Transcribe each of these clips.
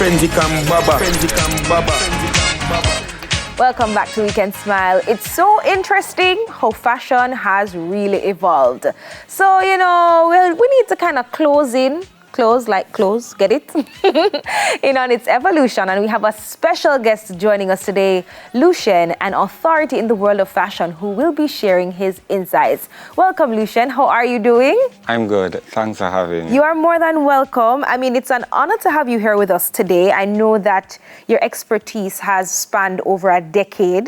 Frenzy can baba. Frenzy can baba. Welcome back to Weekend Smile. It's so interesting how fashion has really evolved. So, we need to kind of close, get it? On its evolution. And we have a special guest joining us today, Lucien, an authority in the world of fashion who will be sharing his insights. Welcome, Lucien. How are you doing? I'm good. Thanks for having me. You are more than welcome. I mean, it's an honor to have you here with us today. I know that your expertise has spanned over a decade.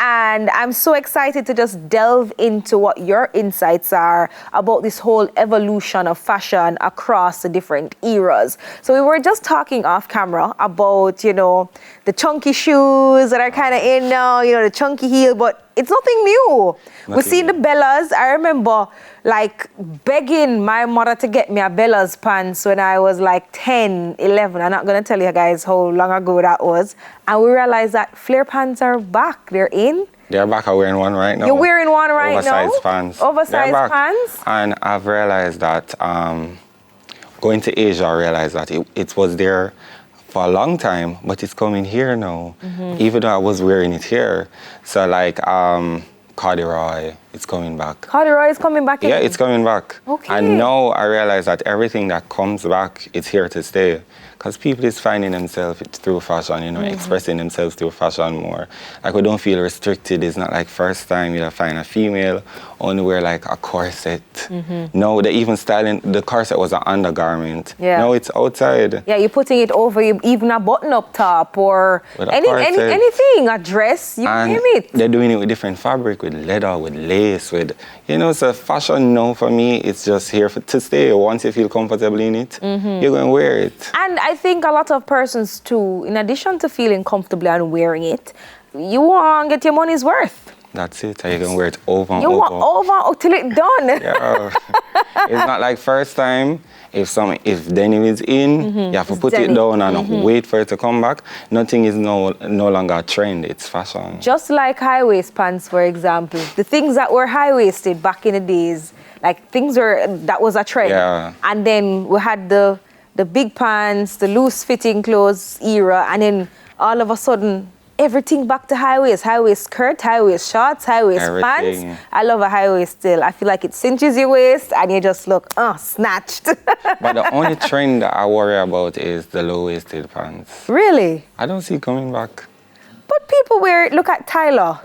And I'm so excited to just delve into what your insights are about this whole evolution of fashion across the different eras. So we were just talking off camera about, the chunky shoes that are kind of in now, the chunky heel, but it's nothing new. We've seen the Bellas. I remember begging my mother to get me a Bella's pants when I was 10, 11. I'm not going to tell you guys how long ago that was. And we realized that flare pants are back. They're in. They're back. I'm wearing one right now. You're wearing one right now? Oversized pants. Oversized pants? And I've realized that going to Asia, I realized that it was there for a long time, but it's coming here now, even though I was wearing it here. So corduroy, it's coming back. Corduroy is coming back Yeah, in? it's coming back. Okay. And now I realize that everything that comes back, it's here to stay. Because people is finding themselves through fashion, expressing themselves through fashion more. We don't feel restricted. It's not like first time you'll find a female only wear a corset. No, they even styling, the corset was an undergarment. Yeah. No, it's outside. Yeah, you're putting it over even a button-up top or anything, a dress, you name it. They're doing it with different fabric, with leather, with lace, with, so fashion now for me, it's just here to stay. Once you feel comfortable in it, you're going to wear it. And I think a lot of persons too, in addition to feeling comfortable and wearing it, you want to get your money's worth. That's it. You can wear it over and you over. You want till it's done. Yeah. It's not like first time. If denim is in, you have to put it down and wait for it to come back. Nothing is no longer a trend. It's fashion. Just like high-waist pants, for example. The things that were high-waisted back in the days, that was a trend. Yeah. And then we had the big pants, the loose-fitting clothes era, and then all of a sudden, everything back to high-waist. High-waist skirt, high-waist shorts, high-waist pants. I love a high-waist still. I feel like it cinches your waist and you just look, snatched. But the only trend that I worry about is the low-waisted pants. Really? I don't see it coming back. But people wear it. Look at Tyler.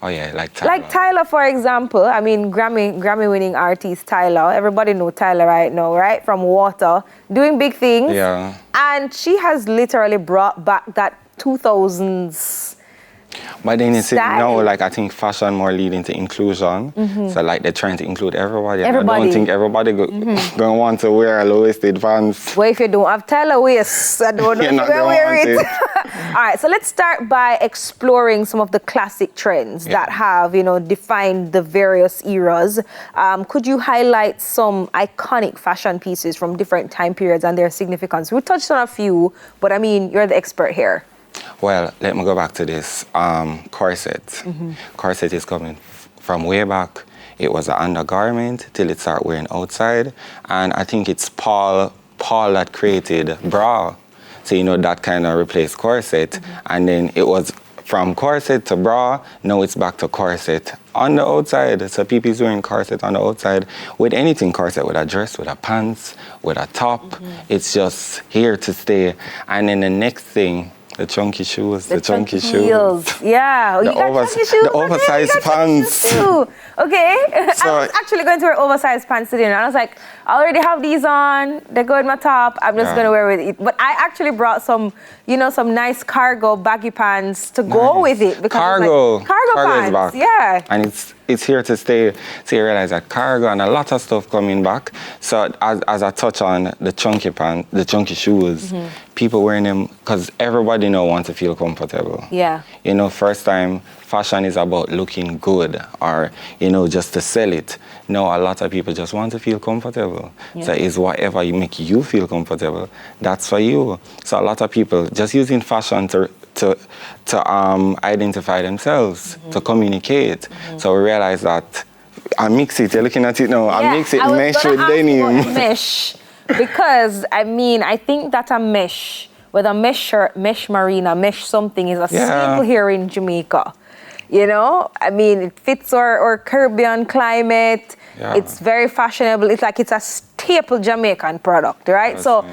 Oh yeah, like Tyler. Like Tyler, for example. I mean, Grammy-winning artist Tyler. Everybody know Tyler right now, right? From Water, doing big things. Yeah. And she has literally brought back that 2000s. But then you see, now, I think fashion more leading to inclusion. So, they're trying to include everybody. And I don't think everybody going to want to wear a low-waisted pants. Well, if you don't have Tyler waist, I don't know if you're going to wear it. All right, so let's start by exploring some of the classic trends that have, defined the various eras. Could you highlight some iconic fashion pieces from different time periods and their significance? We touched on a few, but I mean, you're the expert here. Well, let me go back to this corset. Corset is coming from way back. It was an undergarment till it started wearing outside. And I think it's Paul that created bra. So, that kind of replaced corset. And then it was from corset to bra. Now it's back to corset on the outside. So people is wearing corset on the outside with anything corset, with a dress, with a pants, with a top. It's just here to stay. And then the next thing, the chunky shoes, the chunky heels. shoes. Yeah, the oversized pants. Okay, so, I was actually going to wear oversized pants today, and I was like, I already have these on. They go in my top. I'm just going to wear it. But I actually brought some, some nice cargo baggy pants to go with it. Because cargo pants, is back. Yeah. And it's here to stay. So you realize that cargo and a lot of stuff coming back. So as I touch on the chunky pants, the chunky shoes, people wearing them because everybody now wants to feel comfortable. Yeah. First time fashion is about looking good or, just to sell it. No, a lot of people just want to feel comfortable. Yeah. So it's whatever you make you feel comfortable, that's for you. So a lot of people just using fashion to identify themselves, to communicate. So we realize that I mix it, you're looking at it now, I mix it mesh with denim. Mesh, because I think that a mesh whether mesh shirt, mesh marina, mesh something is a staple here in Jamaica. You know, I mean, it fits our Caribbean climate. Yeah. It's very fashionable. It's like it's a staple Jamaican product, right? So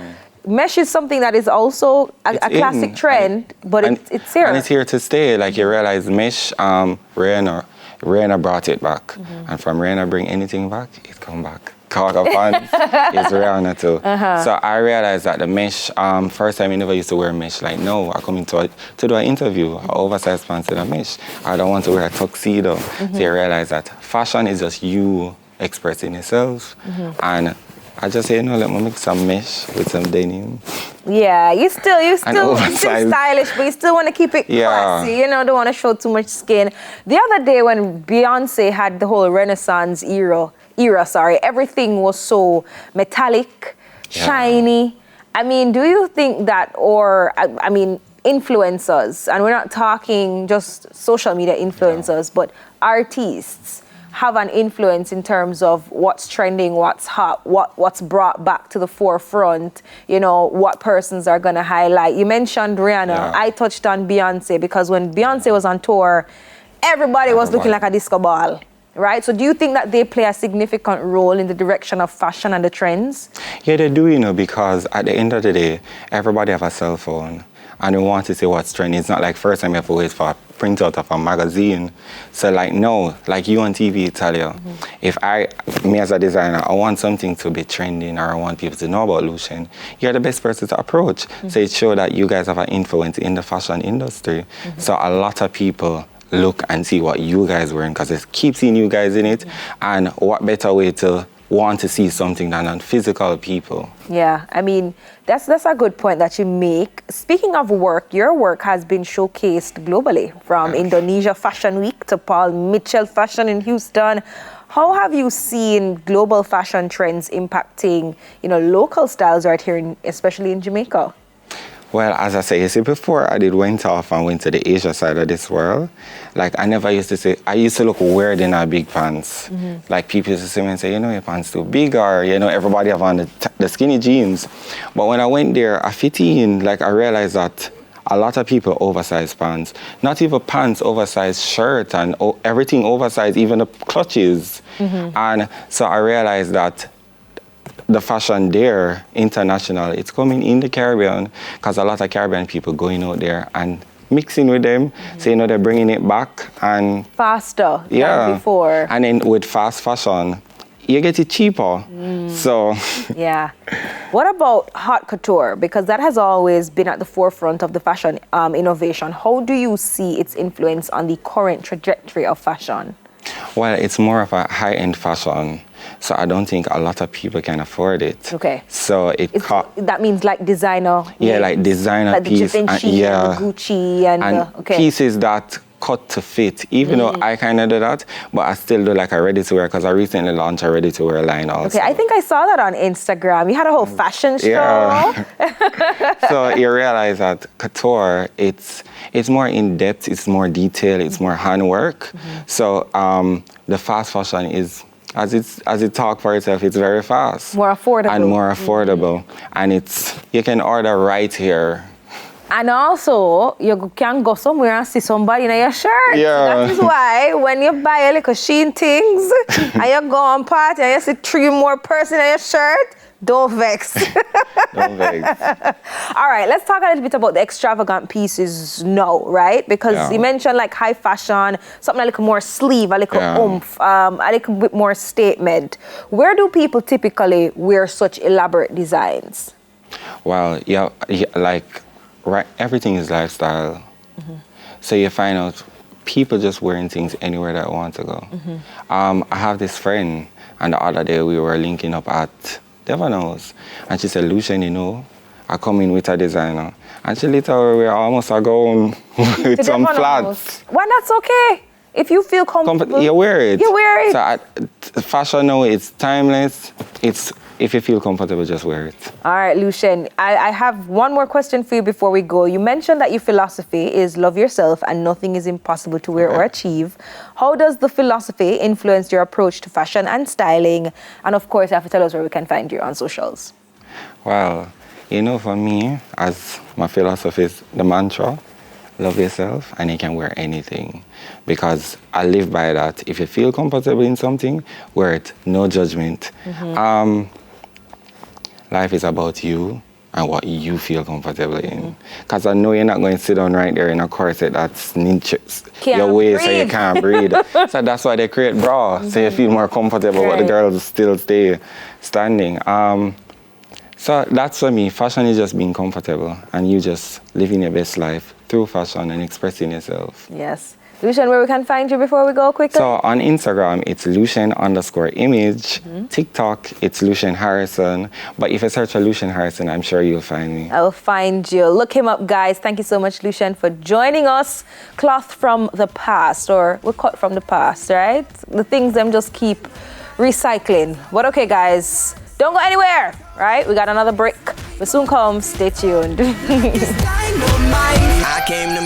mesh is something that is also a classic trend, but it's here. And it's here to stay. Like you realize mesh, Rihanna brought it back. And from Rihanna bring anything back, it come back. Cargo pants is Rihanna too. So I realized that the mesh, first time I never used to wear mesh. Like, no, I come into to do an interview, oversized pants in a mesh. I don't want to wear a tuxedo. So you realize that fashion is just you expressing yourself. And I just say, no, let me mix some mesh with some denim. Yeah, you still stylish, but you still want to keep it classy. You know, don't want to show too much skin. The other day when Beyonce had the whole Renaissance era, everything was so metallic, shiny. I mean, do you think that, or I mean, influencers, and we're not talking just social media influencers, but artists have an influence in terms of what's trending, what's hot, what's brought back to the forefront, you know, what persons are going to highlight. You mentioned Rihanna. I touched on Beyonce because when Beyonce was on tour, everybody was looking like a disco ball. Right? So do you think that they play a significant role in the direction of fashion and the trends? Yeah, they do, you know, because at the end of the day, everybody have a cell phone and they want to see what's trending. It's not like first time you have to wait for a printout of a magazine. So like, no, like you on TV tell you, if me as a designer, I want something to be trending or I want people to know about Lucien, you're the best person to approach. So it shows that you guys have an influence in the fashion industry. So a lot of people look and see what you guys wearing because they keep seeing you guys in it. And what better way to want to see something than on physical people? Yeah, I mean, that's a good point that you make. Speaking of work, your work has been showcased globally, from Indonesia Fashion Week to Paul Mitchell Fashion in Houston. How have you seen global fashion trends impacting, you know, local styles right here, especially in Jamaica? Well, as I said, you see, before I went off and went to the Asia side of this world, like I never used to say, I used to look weird in our big pants. Like people used to see me and say, you know, your pants too big, or, you know, everybody have on the skinny jeans. But when I went there, I fit in, like I realized that a lot of people oversized pants, not even pants, oversized shirt and everything oversized, even the clutches. And so I realized that the fashion there, international, it's coming in the Caribbean because a lot of Caribbean people going out there and mixing with them. So, you know, they're bringing it back and faster than before. And then with fast fashion, you get it cheaper. So yeah. What about haute couture? Because that has always been at the forefront of the fashion innovation. How do you see its influence on the current trajectory of fashion? Well, it's more of a high-end fashion, so I don't think a lot of people can afford it. Okay. So that means like designer. Yeah, like designer like piece. The Givenchy and the Gucci and pieces that cut to fit. Even though I kind of do that, but I still do like a ready-to-wear because I recently launched a ready-to-wear line also. Okay, I think I saw that on Instagram. You had a whole fashion show. Yeah. So you realize that couture, it's more in-depth, it's more detailed, it's more handwork. So the fast fashion is, as it talks for itself, it's very fast. More affordable. And more affordable. And you can order right here. And also, you can go somewhere and see somebody in your shirt. Yeah. That is why when you buy a little Shein things and you go on party and you see 3 more person in your shirt, don't vex. Don't vex. All right, let's talk a little bit about the extravagant pieces now, right? Because you mentioned like high fashion, something a little more sleeve, a little oomph, a little bit more statement. Where do people typically wear such elaborate designs? Well, like, right, everything is lifestyle. So you find out people just wearing things anywhere that want to go. I have this friend, and the other day we were linking up at Devon's, and she said, Lucien, you know, I come in with a designer. And she literally we're almost going with some flats. Well, that's okay. If you feel comfortable, you wear it. You wear it. So fashion now, it's timeless. If you feel comfortable, just wear it. All right, Lucien, I have one more question for you before we go. You mentioned that your philosophy is love yourself and nothing is impossible to wear or achieve. How does the philosophy influence your approach to fashion and styling? And of course, you have to tell us where we can find you on socials. Well, You know, for me, as my philosophy is the mantra, love yourself and you can wear anything. Because I live by that. If you feel comfortable in something, wear it. No judgment. Life is about you and what you feel comfortable in. Because I know you're not going to sit down right there in a corset that's niches your waist so you can't breathe. So that's why they create bra, so you feel more comfortable, but the girls still stay standing. So that's for me. Fashion is just being comfortable and you just living your best life through fashion and expressing yourself. Yes. Lucian, where we can find you before we go quickly? So on Instagram, it's Lucian_image. TikTok, it's Lucian Harrison. But if you search for Lucian Harrison, I'm sure you'll find me. I will find you. Look him up, guys. Thank you so much, Lucian, for joining us. Cloth from the past, or we're cut from the past, right? The things them just keep recycling. But okay, guys, don't go anywhere, right? We got another break. We'll soon come. Stay tuned. I came to